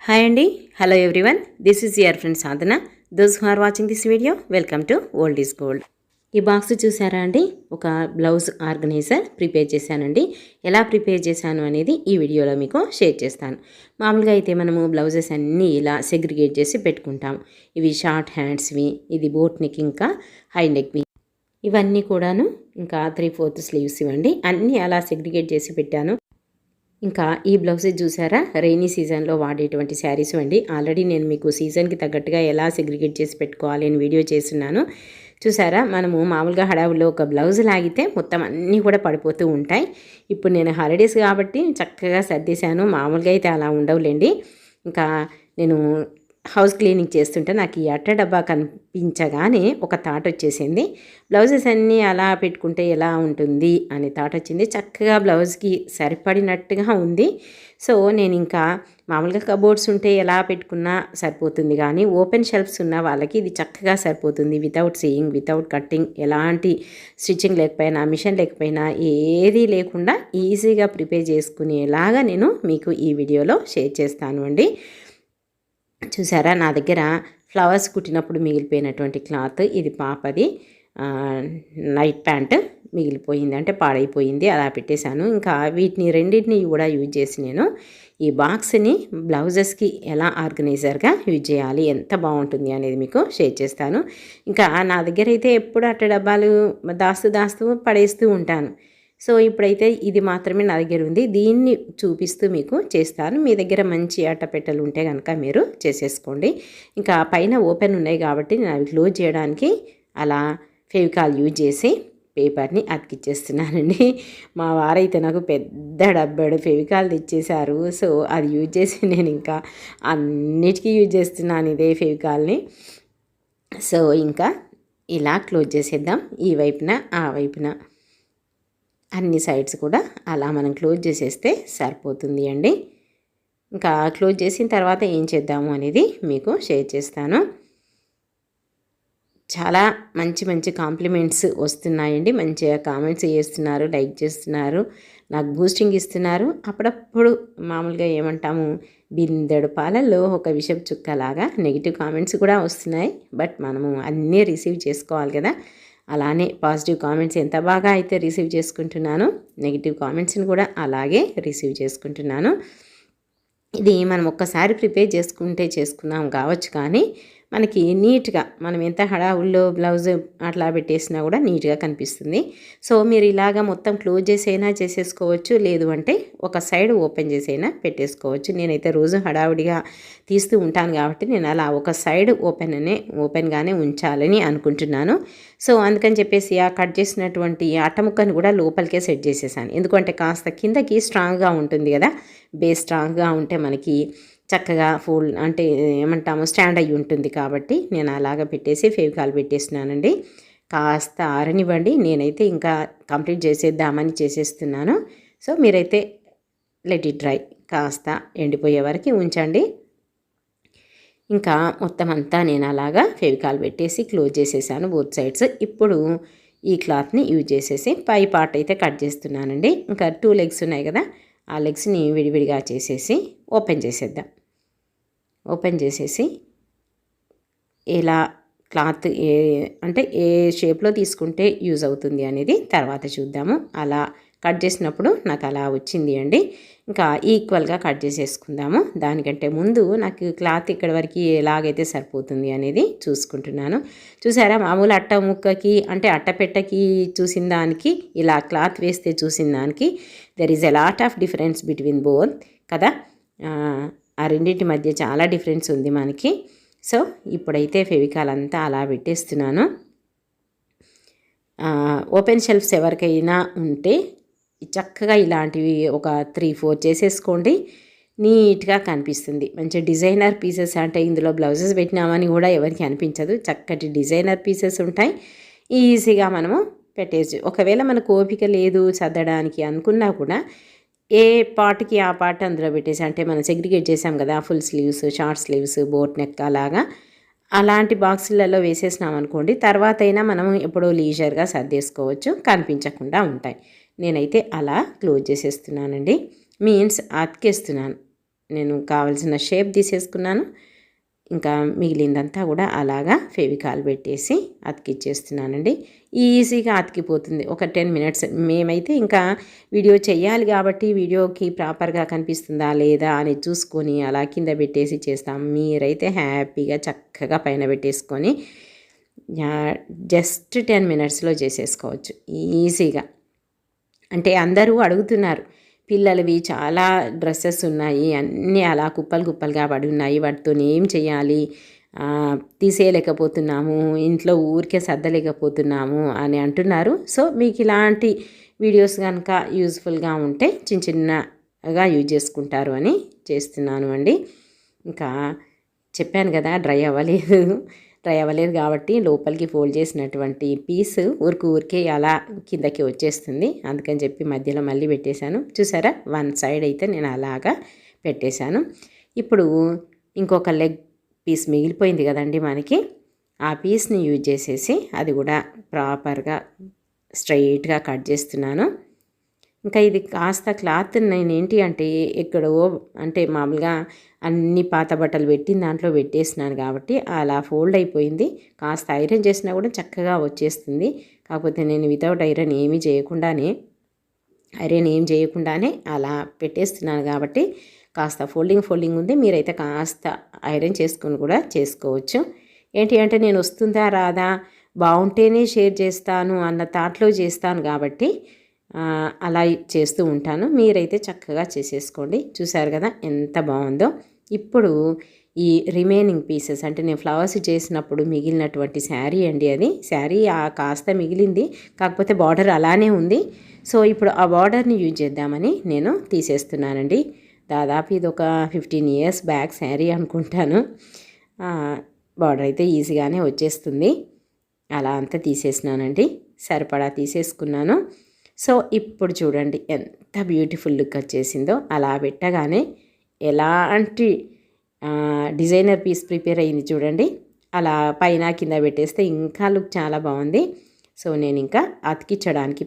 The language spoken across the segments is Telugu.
హాయ్ అండి, hello everyone, this is your friend Sadhana. Those who are watching this video, welcome to old is gold. ఈ బాక్స్ చూసారా అండి, ఒక బ్లౌజ్ ఆర్గనైజర్ ప్రిపేర్ చేశానండి. ఎలా ప్రిపేర్ చేశాను అనేది ఈ వీడియోలో మీకు షేర్ చేస్తాను. మామూలుగా అయితే మనము బ్లౌజెస్ అన్నీ ఇలా సెగ్రిగేట్ చేసి పెట్టుకుంటాం. ఇవి షార్ట్ హ్యాండ్స్వి, ఇది బోట్ నెక్, ఇంకా హై నెక్వి, ఇవన్నీ కూడాను, ఇంకా 3/4 స్లీవ్స్ ఇవ్వండి. అన్నీ అలా సెగ్రిగేట్ చేసి పెట్టాను. ఇంకా ఈ బ్లౌజెస్ చూసారా, రెయినీ సీజన్లో వాడేటువంటి శారీస్ అండి. ఆల్రెడీ నేను మీకు సీజన్కి తగ్గట్టుగా ఎలా సెగ్రిగేట్ చేసి పెట్టుకోవాలి అని వీడియో చేస్తున్నాను. చూసారా, మనము మామూలుగా హడావుల్లో ఒక బ్లౌజ్ లాగితే మొత్తం అన్నీ కూడా పడిపోతూ ఉంటాయి. ఇప్పుడు నేను హాలిడేస్ కాబట్టి చక్కగా సర్దేశాను. మామూలుగా అయితే అలా ఉండవులేండి. ఇంకా నేను హౌస్ క్లీనింగ్ చేస్తుంటే నాకు ఈ అట్ట డబ్బా కనిపించగానే ఒక థాట్ వచ్చేసింది. బ్లౌజెస్ అన్నీ అలా పెట్టుకుంటే ఎలా ఉంటుంది అనే థాట్ వచ్చింది. చక్కగా బ్లౌజ్కి సరిపడినట్టుగా ఉంది. సో నేను ఇంకా మామూలుగా కబోర్డ్స్ ఉంటే ఎలా పెట్టుకున్నా సరిపోతుంది, కానీ ఓపెన్ షెల్ఫ్స్ ఉన్న వాళ్ళకి ఇది చక్కగా సరిపోతుంది. వితౌట్ సీయింగ్, వితౌట్ కట్టింగ్, ఎలాంటి స్టిచ్చింగ్ లేకపోయినా, మిషన్ లేకపోయినా, ఏది లేకుండా ఈజీగా ప్రిపేర్ చేసుకునేలాగా నేను మీకు ఈ వీడియోలో షేర్ చేస్తాను అండి. చూసారా, నా దగ్గర ఫ్లవర్స్ కుట్టినప్పుడు మిగిలిపోయినటువంటి క్లాత్, ఇది పాపది నైట్ ప్యాంట్ మిగిలిపోయింది, అంటే పాడైపోయింది, అలా పెట్టేశాను. ఇంకా వీటిని రెండింటిని కూడా యూజ్ చేసి నేను ఈ బాక్స్ని బ్లౌజెస్కి ఎలా ఆర్గనైజర్గా యూజ్ చేయాలి, ఎంత బాగుంటుంది అనేది మీకు షేర్ చేస్తాను. ఇంకా నా దగ్గర అయితే ఎప్పుడు అట్ట డబ్బాలు దాస్తూ పడేస్తూ ఉంటాను. సో ఇప్పుడైతే ఇది మాత్రమే నా దగ్గర ఉంది. దీన్ని చూపిస్తూ మీకు చేస్తాను. మీ దగ్గర మంచి అట్టపెట్టెలు ఉంటే కనుక మీరు చేసేసుకోండి. ఇంకా పైన ఓపెన్ ఉన్నాయి కాబట్టి నేను అవి క్లోజ్ చేయడానికి అలా ఫెవికాల్ యూజ్ చేసి పేపర్ని అతికిచ్చేస్తున్నానండి. మా వారైతే నాకు పెద్ద డబ్బాడు ఫెవికాల్ తెచ్చేశారు. సో అది యూజ్ చేసి నేను ఇంకా అన్నిటికీ యూజ్ చేస్తున్నాను ఇదే ఫెవికాల్ని. సో ఇంకా ఇలా క్లోజ్ చేసేద్దాం. ఈ వైపున ఆ వైపున అన్ని సైడ్స్ కూడా అలా మనం క్లోజ్ చేసేస్తే సరిపోతుంది అండి. ఇంకా క్లోజ్ చేసిన తర్వాత ఏం చేద్దాము అనేది మీకు షేర్ చేస్తాను. చాలా మంచి కాంప్లిమెంట్స్ వస్తున్నాయండి. మంచిగా కామెంట్స్ చేస్తున్నారు, లైక్ చేస్తున్నారు, నాకు బూస్టింగ్ ఇస్తున్నారు. అప్పుడప్పుడు మామూలుగా ఏమంటాము, బిందెడు పాలల్లో ఒక విషపు చుక్కలాగా నెగిటివ్ కామెంట్స్ కూడా వస్తున్నాయి. బట్ మనము అన్నీ రిసీవ్ చేసుకోవాలి కదా. అలానే పాజిటివ్ కామెంట్స్ ఎంత బాగా అయితే రిసీవ్ చేసుకుంటున్నాను, నెగిటివ్ కామెంట్స్ని కూడా అలాగే రిసీవ్ చేసుకుంటున్నాను. ఇది మనం ఒక్కసారి ప్రిపేర్ చేసుకున్నాం కావచ్చు, కానీ మనకి నీట్గా, మనం ఎంత హడావుల్లో బ్లౌజ్ అట్లా పెట్టేసినా కూడా నీట్గా కనిపిస్తుంది. సో మీరు ఇలాగా మొత్తం క్లోజ్ చేసైనా చేసేసుకోవచ్చు, లేదు అంటే ఒక సైడ్ ఓపెన్ చేసైనా పెట్టేసుకోవచ్చు. నేనైతే రోజు హడావుడిగా తీస్తూ ఉంటాను కాబట్టి నేను అలా ఒక సైడ్ ఓపెన్గానే ఉంచాలని అనుకుంటున్నాను. సో అందుకని చెప్పేసి ఆ కట్ చేసినటువంటి అట్టముక్కని కూడా లోపలికే సెట్ చేసేసాను. ఎందుకంటే కాస్త కిందకి స్ట్రాంగ్గా ఉంటుంది కదా, బేస్ స్ట్రాంగ్గా ఉంటే మనకి చక్కగా ఫోల్డ్ అంటే ఏమంటాము స్టాండ్ అయ్యి ఉంటుంది. కాబట్టి నేను అలాగా పెట్టేసి ఫెవికాల్ పెట్టేస్తున్నానండి. కాస్త ఆరనివ్వండి, నేనైతే ఇంకా కంప్లీట్ చేసేద్దామని చేసేస్తున్నాను. సో మీరైతే లెట్ ఇట్ డ్రై, కాస్త ఎండిపోయే వరకు ఉంచండి. ఇంకా మొత్తం అంతా నేను అలాగా ఫెవికాల్ పెట్టేసి క్లోజ్ చేసేసాను బోత్ సైడ్స్. ఇప్పుడు ఈ క్లాత్ని యూజ్ చేసేసి పై పార్ట్ అయితే కట్ చేస్తున్నానండి. ఇంకా 2 లెగ్స్ ఉన్నాయి కదా, ఆ లెగ్స్ని విడివిడిగా చేసేసి ఓపెన్ చేసేద్దాం. ఓపెన్ చేసేసి ఇలా క్లాత్ ఏ షేప్లో తీసుకుంటే యూజ్ అవుతుంది అనేది తర్వాత చూద్దాము. అలా కట్ చేసినప్పుడు నాకు అలా వచ్చింది అండి. ఇంకా ఈక్వల్గా కట్ చేసేసుకుందాము. దానికంటే ముందు నాకు క్లాత్ ఇక్కడ వరకు ఎలాగైతే సరిపోతుంది అనేది చూసుకుంటున్నాను. చూసారా, మామూలు అట్ట ముక్కకి అంటే అట్టపెట్టకి చూసిన దానికి, ఇలా క్లాత్ వేస్తే చూసిన దానికి there is a lot of difference between both కదా. ఆ రెండింటి మధ్య చాలా డిఫరెన్స్ ఉంది మనకి. సో ఇప్పుడైతే ఫెవికాల్ అంతా అలా పెట్టేస్తున్నాను. ఓపెన్ షెల్ఫ్స్ ఎవరికైనా ఉంటే చక్కగా ఇలాంటివి ఒక 3-4 చేసేసుకోండి, నీట్గా కనిపిస్తుంది. మంచి డిజైనర్ పీసెస్, అంటే ఇందులో బ్లౌజెస్ పెట్టినామని కూడా ఎవరికి అనిపించదు. చక్కటి డిజైనర్ పీసెస్ ఉంటాయి, ఈజీగా మనము పెట్టేసి. ఒకవేళ మనకు ఓపిక లేదు సర్దడానికి అనుకున్నా కూడా ఏ పార్ట్కి ఆ పార్ట్ అందులో పెట్టేసి, అంటే మనం సెగ్రిగేట్ చేసాం కదా, full sleeves, short sleeves, boat neck అలాగా, అలాంటి బాక్సులలో వేసేసినాం అనుకోండి, తర్వాత అయినా మనం ఎప్పుడో లీజర్గా సర్దేసుకోవచ్చు, కనిపించకుండా ఉంటాయి. నేనైతే అలా క్లోజ్ చేసేస్తున్నానండి, మీన్స్ అతికేస్తున్నాను. నేను కావాల్సిన షేప్ తీసేసుకున్నాను. ఇంకా మిగిలిందంతా కూడా అలాగా ఫెవికాల్ పెట్టేసి అతికిచ్చేస్తున్నానండి. ఈజీగా అతికిపోతుంది ఒక 10 మినిట్స్. మేమైతే ఇంకా వీడియో చేయాలి కాబట్టి వీడియోకి ప్రాపర్గా కనిపిస్తుందా లేదా అని చూసుకొని అలా కింద పెట్టేసి చేస్తాం. మీరైతే హ్యాపీగా చక్కగా పైన పెట్టేసుకొని జస్ట్ 10 మినిట్స్లో చేసేసుకోవచ్చు ఈజీగా. అంటే అందరూ అడుగుతున్నారు, పిల్లలవి చాలా డ్రెస్సెస్ ఉన్నాయి, అన్నీ అలా కుప్పలు కుప్పలుగా పడి ఉన్నాయి, వాటితో ఏం చేయాలి, తీసేయలేకపోతున్నాము, ఇంట్లో ఊరికే సర్దలేకపోతున్నాము అని అంటున్నారు. సో మీకు ఇలాంటి వీడియోస్ కనుక యూజ్ఫుల్గా ఉంటే చిన్న చిన్నగా యూజ్ చేసుకుంటారు అని చేస్తున్నాను అండి. ఇంకా చెప్పాను కదా డ్రై అవ్వలేదు కాబట్టి లోపలికి ఫోల్డ్ చేసినటువంటి పీస్ ఊరికే అలా కిందకి వచ్చేస్తుంది. అందుకని చెప్పి మధ్యలో మళ్ళీ పెట్టేశాను. చూసారా, వన్ సైడ్ అయితే నేను అలాగా పెట్టేశాను. ఇప్పుడు ఇంకొక లెగ్ పీస్ మిగిలిపోయింది కదండి మనకి, ఆ పీస్ని యూజ్ చేసేసి అది కూడా ప్రాపర్గా స్ట్రైట్గా కట్ చేస్తున్నాను. ఇంకా ఇది కాస్త క్లాత్ నేనేంటి అంటే ఎక్కడో అంటే మామూలుగా అన్ని పాత బట్టలు పెట్టిన దాంట్లో పెట్టేసినాను కాబట్టి అలా ఫోల్డ్ అయిపోయింది. కాస్త ఐరన్ చేసినా కూడా చక్కగా వచ్చేస్తుంది. కాకపోతే నేను వితౌట్ ఐరన్ ఏం చేయకుండానే అలా పెట్టేస్తున్నాను కాబట్టి కాస్త ఫోల్డింగ్ ఉంది. మీరైతే కాస్త ఐరన్ చేసుకొని కూడా చేసుకోవచ్చు. ఏంటి అంటే నేను వస్తుందా రాదా, బాగుంటేనే షేర్ చేస్తాను అన్న థాట్లో చేస్తాను కాబట్టి అలా చేస్తూ ఉంటాను. మీరైతే చక్కగా చేసేసుకోండి. చూసారు కదా ఎంత బాగుందో. ఇప్పుడు ఈ రిమైనింగ్ పీసెస్ అంటే నేను ఫ్లవర్స్ చేసినప్పుడు మిగిలినటువంటి శారీ అండి, అది శారీ కాస్త మిగిలింది, కాకపోతే బార్డర్ అలానే ఉంది. సో ఇప్పుడు ఆ బార్డర్ని యూజ్ చేద్దామని నేను తీసేస్తున్నానండి. దాదాపు ఇది ఒక 15 ఇయర్స్ బ్యాక్ శారీ అనుకుంటాను. బార్డర్ అయితే ఈజీగానే వచ్చేస్తుంది. అలా అంతా తీసేసినానండి, సరిపడా తీసేసుకున్నాను. సో ఇప్పుడు చూడండి ఎంత బ్యూటిఫుల్ లుక్ వచ్చేసిందో. అలా పెట్టగానే ఎలాంటి డిజైనర్ పీస్ ప్రిపేర్ అయింది చూడండి. అలా పైన కింద పెట్టేస్తే ఇంకా లుక్ చాలా బాగుంది. సో నేను ఇంకా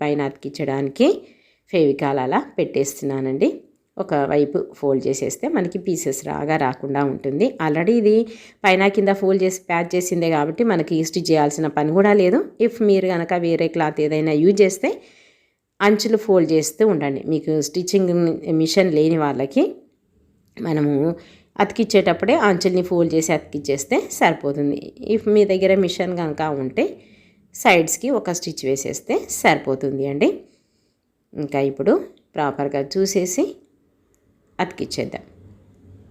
పైన అతికించడానికి ఫెవికాల్ అలా పెట్టేస్తున్నానండి. ఒకవైపు ఫోల్డ్ చేసేస్తే మనకి పీసెస్ రాకుండా ఉంటుంది. ఆల్రెడీ ఇది పైన కింద ఫోల్డ్ చేసి ప్యాచ్ చేసిందే కాబట్టి మనకి స్టిచ్ చేయాల్సిన పని కూడా లేదు. ఇఫ్ మీరు కనుక వేరే క్లాత్ ఏదైనా యూజ్ చేస్తే అంచులు ఫోల్డ్ చేస్తూ ఉండండి. మీకు స్టిచ్చింగ్ మిషన్ లేని వాళ్ళకి మనము అతికిచ్చేటప్పుడే అంచుల్ని ఫోల్డ్ చేసి అతికిచ్చేస్తే సరిపోతుంది. ఇఫ్ మీ దగ్గర మిషన్ కనుక ఉంటే సైడ్స్కి ఒక స్టిచ్ వేసేస్తే సరిపోతుంది అండి. ఇంకా ఇప్పుడు ప్రాపర్గా చూసేసి అతికిచ్చేద్దాం.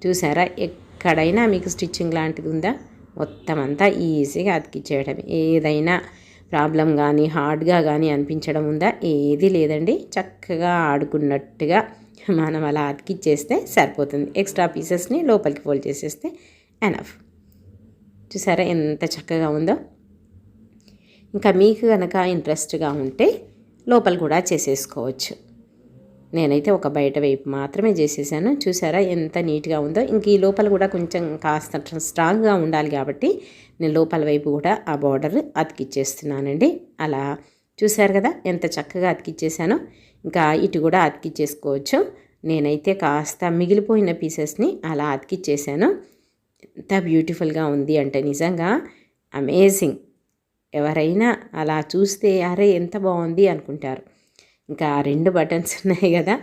చూసారా, ఎక్కడైనా మీకు స్టిచ్చింగ్ లాంటిది ఉందా, మొత్తం అంతా ఈజీగా అతికిచ్చేయడమే. ఏదైనా ప్రాబ్లం కానీ హార్డ్గా కానీ అనిపించడం ఉందా, ఏది లేదండి. చక్కగా ఆడుకున్నట్టుగా మనం అలా అతికిచ్చేస్తే సరిపోతుంది. ఎక్స్ట్రా పీసెస్ని లోపలికి ఫోల్డ్ చేసేస్తే ఎనఫ్. చూసారా ఎంత చక్కగా ఉందో. ఇంకా మీకు కనుక ఇంట్రెస్ట్గా ఉంటే లోపల కూడా చేసేసుకోవచ్చు. నేనైతే ఒక బయట వైపు మాత్రమే చేసేసాను. చూసారా ఎంత నీట్గా ఉందో. ఇంక ఈ లోపల కూడా కొంచెం కాస్త స్ట్రాంగ్గా ఉండాలి కాబట్టి నేను లోపల వైపు కూడా ఆ బార్డర్ అతికిచ్చేస్తున్నానండి. అలా చూసారు కదా ఎంత చక్కగా అతికిచ్చేసానో. ఇంకా ఇటు కూడా అతికిచ్చేసుకోవచ్చు. నేనైతే కాస్త మిగిలిపోయిన పీసెస్ని అలా అతికిచ్చేసాను. ఎంత బ్యూటిఫుల్గా ఉంది అంటే నిజంగా అమేజింగ్. ఎవరైనా అలా చూస్తే అరే ఎంత బాగుంది అనుకుంటారు. ఇంకా 2 బటన్స్ ఉన్నాయి కదా,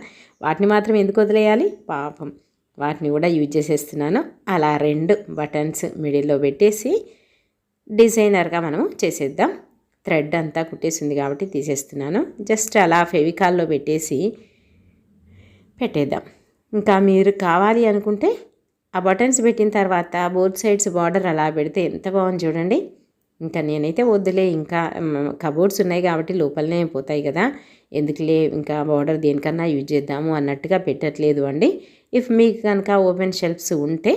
వాటిని మాత్రం ఎందుకు వదిలేయాలి పాపం, వాటిని కూడా యూజ్ చేసేస్తున్నాను. అలా 2 బటన్స్ మిడిల్లో పెట్టేసి డిజైనర్గా మనం చేసేద్దాం. థ్రెడ్ అంతా కుట్టేసింది కాబట్టి తీసేస్తున్నాను. జస్ట్ అలా ఫెవికాల్లో పెట్టేద్దాం. ఇంకా మీరు కావాలి అనుకుంటే ఆ బటన్స్ పెట్టిన తర్వాత బోత్ సైడ్స్ బార్డర్ అలా పెడితే ఎంత బాగుంది చూడండి. ఇంకా నేనైతే వద్దులే, ఇంకా కబోర్డ్స్ ఉన్నాయి కాబట్టి లోపలనే పోతాయి కదా, ఎందుకులే ఇంకా బార్డర్ దేనికన్నా యూజ్ చేద్దాము అన్నట్టుగా పెట్టట్లేదు అండి. ఇఫ్ మీకు కనుక ఓపెన్ షెల్ఫ్స్ ఉంటే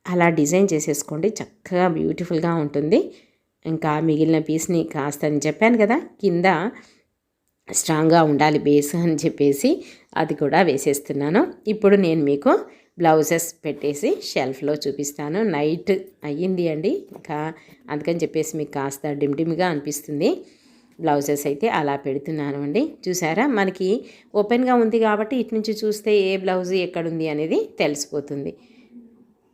అలా డిజైన్ చేసేసుకోండి, చక్కగా బ్యూటిఫుల్గా ఉంటుంది. ఇంకా మిగిలిన పీస్ని కాస్త అని చెప్పాను కదా కింద స్ట్రాంగ్గా ఉండాలి బేస్ అని చెప్పేసి అది కూడా వేసేస్తున్నాను. ఇప్పుడు నేను మీకు బ్లౌజెస్ పెట్టేసి షెల్ఫ్లో చూపిస్తాను. నైట్ అయ్యింది అండి, ఇంకా అందుకని చెప్పేసి మీకు కాస్త డిమ్గా అనిపిస్తుంది. బ్లౌజెస్ అయితే అలా పెడుతున్నాను అండి. చూసారా, మనకి ఓపెన్గా ఉంది కాబట్టి ఇటు నుంచి చూస్తే ఏ బ్లౌజ్ ఎక్కడుంది అనేది తెలిసిపోతుంది.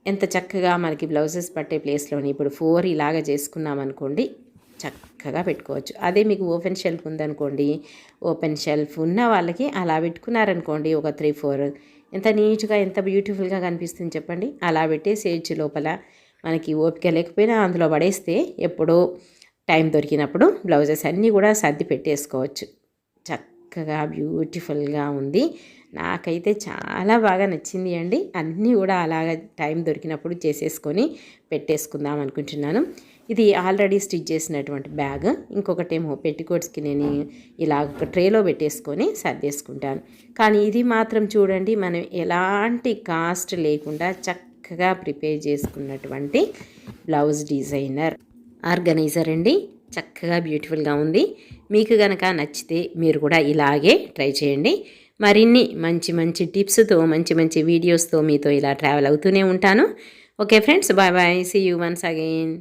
ఎంత చక్కగా మనకి బ్లౌజెస్ పట్టే ప్లేస్లోని ఇప్పుడు 4 ఇలాగ చేసుకున్నాం అనుకోండి, చక్కగా పెట్టుకోవచ్చు. అదే మీకు ఓపెన్ షెల్ఫ్ ఉందనుకోండి, ఓపెన్ షెల్ఫ్ ఉన్న వాళ్ళకి అలా పెట్టుకున్నారనుకోండి ఒక 3, 4 ఎంత నీట్గా ఎంత బ్యూటిఫుల్గా కనిపిస్తుంది చెప్పండి. అలా పెట్టేసేయచ్చు. లోపల మనకి ఓపిక లేకపోయినా అందులో పడేస్తే ఎప్పుడో టైం దొరికినప్పుడు బ్లౌజెస్ అన్నీ కూడా సర్ది పెట్టేసుకోవచ్చు. చక్కగా బ్యూటిఫుల్గా ఉంది. నాకైతే చాలా బాగా నచ్చింది అండి. అన్నీ కూడా అలాగ టైం దొరికినప్పుడు చేసేసుకొని పెట్టేసుకుందాం అనుకుంటున్నాను. ఇది ఆల్రెడీ స్టిచ్ చేసినటువంటి బ్యాగ్. ఇంకొకటేమో పెట్టికోట్స్కి నేను ఇలా ఒక ట్రేలో పెట్టేసుకొని సర్దేసుకుంటాను. కానీ ఇది మాత్రం చూడండి, మనం ఎలాంటి కాస్ట్ లేకుండా చక్కగా ప్రిపేర్ చేసుకున్నటువంటి బ్లౌజ్ డిజైనర్ ఆర్గనైజర్ అండి. చక్కగా బ్యూటిఫుల్గా ఉంది. మీకు కనుక నచ్చితే మీరు కూడా ఇలాగే ట్రై చేయండి. మరిన్ని మంచి మంచి టిప్స్తో మంచి మంచి వీడియోస్తో మీతో ఇలా ట్రావెల్ అవుతూనే ఉంటాను. Okay friends, bye bye, see you once again.